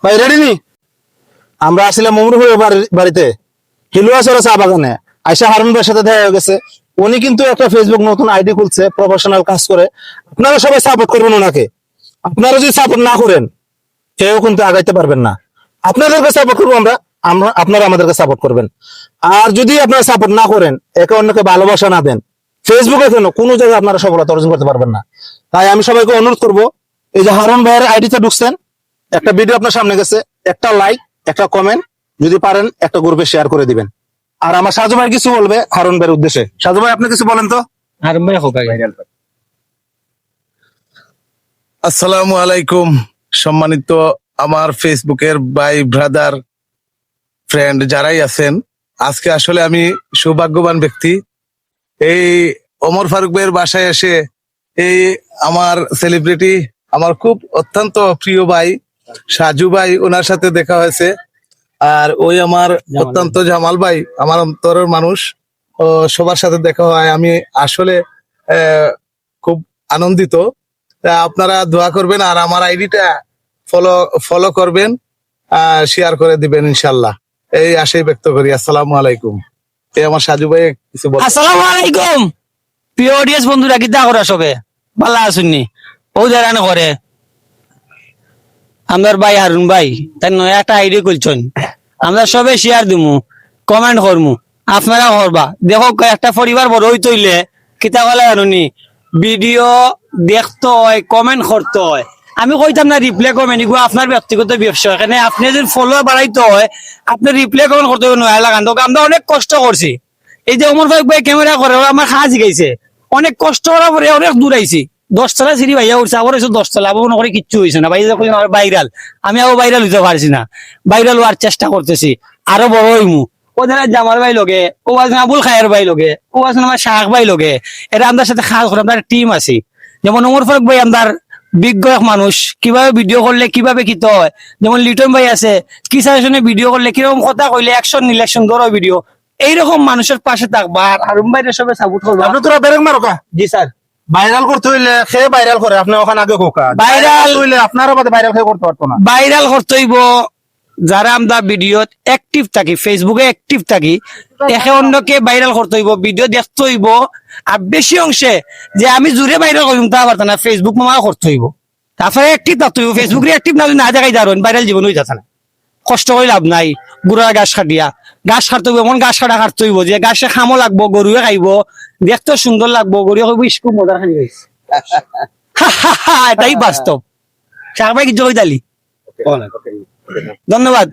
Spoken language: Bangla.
ভাই রেডি নি? আমরা আসলে মমরু বাড়িতে হিলুয়াছড়া চা বাগানে আয়সা হারুন ভাইয়ের সাথে দেখা হয়ে গেছে। উনি কিন্তু একটা ফেসবুক নতুন আইডি খুলছে, প্রফেশনাল কাজ করে। আপনারা সবাই সাপোর্ট করবেন ওনাকে। আপনারা যদি সাপোর্ট না করেন কেউ কিন্তু আগাইতে পারবেন না। আপনাদেরকে সাপোর্ট করবো আমরা, আপনারা আমাদেরকে সাপোর্ট করবেন। আর যদি আপনারা সাপোর্ট না করেন, একে অন্যকে ভালোবাসা না দেন, ফেসবুকে কেন কোনো জায়গায় আপনারা সফলতা অর্জন করতে পারবেন না। তাই আমি সবাইকে অনুরোধ করবো, এই যে হারুন ভাইয়ের আইডিতে ঢুকছেন, একটা ভিডিও আপনার সামনে গেছে, একটা লাইক, একটা কমেন্ট, যদি পারেন একটা গ্রুপে শেয়ার করে দিবেন। আর আমার সাজু ভাই কিছু বলবে হারুন ভাইয়ের উদ্দেশ্যে। সাজু ভাই আপনি কিছু বলেন তো। হারুন ভাই হোক আগে। আসসালামু আলাইকুম সম্মানিত আমার ফেসবুকের ভাই ব্রাদার ফ্রেন্ড যারাই আছেন, আজকে আসলে আমি সৌভাগ্যবান ব্যক্তি। এই ওমর ফারুক ভাইয়ের বাসায় এসে এই আমার সেলিব্রিটি, আমার খুব অত্যন্ত প্রিয় ভাই সাজু ভাই, ওনার সাথে দেখা হয়েছে। আর ওই আমার অত্যন্ত জামাল ভাই, আমার অন্তরের মানুষ, ও সবার সাথে দেখা হয়। আমি আসলে খুব আনন্দিত। তা আপনারা দোয়া করবেন আর আমার আইডিটা ফলো করবেন, শেয়ার করে দিবেন ইনশাল্লাহ, এই আশাই ব্যক্ত করি। আসসালামু আলাইকুম। এই আমার সাজু ভাই কিছু বল। আসসালামু আলাইকুম প্রিয় অডিয়েন্স বন্ধুরা, কিতা করা সবে ভালো আছেননি? ও যারা করে আমার ভাই হারুন ভাই তাই নয় একটা আইডি করছেন, আমরা সবে শেয়ার দিমু, কমেন্ট করমু, আপনারা করবা। দেখো একটা পরিবার বড় হই তৈলে কিতা বলে জানুনি, ভিডিও দেখতে হয়, কমেন্ট করতে হয়। আমি কইতাম না রিপ্লাই কমেন্ট এগুলো আপনার ব্যক্তিগত ব্যবসা, এখানে আপনি যদি ফলোয়ার বাড়াইতে হয় আপনি রিপ্লাই কমেন্ট করতে হবে নয় লাগান। আমরা অনেক কষ্ট করছি, এই যে ওমর ফারুক ভাই ক্যামেরা করে আমার খাওয়া শিখাইছে, অনেক কষ্ট করার পরে অনেক দূর আইছি। 10 তলা সিঁড়ি ভাইয়া উঠছে, আবার হয়েছে 10 তলা, আবার মনে করে কিচ্ছু হয়েছে না। ভাই যখন ভাইরাল, আমি আবার ভাইরাল হইতে পারছি না, ভাইরাল হওয়ার চেষ্টা করতেছি, আরো বড় হইমু। ওদের জামাল ভাই লগে, ও আছেন আবুল খায়ের ভাই লগে, ও আছেন আমার শাহ ভাই লগে, এরা আমাদের সাথে খাস করে আমরা টিম আছি। যেমন ওমর ফারুক ভাই আমার বিজ্ঞ এক মানুষ, কিভাবে ভিডিও করলে কিভাবে কিতে হয়। যেমন লিটন ভাই আছে, কি সাজেশনে ভিডিও করলে কিরকম কথা কইলে অ্যাকশন নিলে অ্যাকশন ধরো ভিডিও। এইরকম মানুষের পাশে থাকবা আর হারুন ভাইয়ের সবে সাপোর্ট করবা। আপনি তোরা বেরেক মারো কা? জি স্যার। ভাইরাল করতে হইলে সে ভাইরাল করে, আপনি ওখানে আগে কোকা ভাইরাল হইলে আপনারও বাদে ভাইরাল খেয়ে করতে পারতো না। ভাইরাল করতে হইব যারা আমরা ভিডিওত অ্যাক্টিভ থাকি, ফেসবুকে অ্যাক্টিভ থাকি, একে অন্যকে ভাইরাল করতে হইব, ভিডিও দেখতে হইব। আর বেশি অংশে যে আমি জুড়ে ভাইরাল করিম তা পারতাম না, ফেসবুক মামা করতে হইব। তারপরে অ্যাক্টিভ থাকতে হইব, ফেসবুকে অ্যাক্টিভ না জায়গায় দাঁড়ান ভাইরাল জীবন হয়ে যাচ্ছে না। কষ্ট করে লাভ নাই, গুড়া গাছ কাটিয়া গাছ কাটতে হইব, এমন গাছ কাটা কাটতে হইব যে গাছে খামো লাগবো, গরুয়ে খাইব, দেখতে সুন্দর লাগবো, গরুয়ে খাইব, খুব মজার খালি গাইছে। এটাই বাস্তব। শাহ ভাই কি জয় দালি, ধন্যবাদ।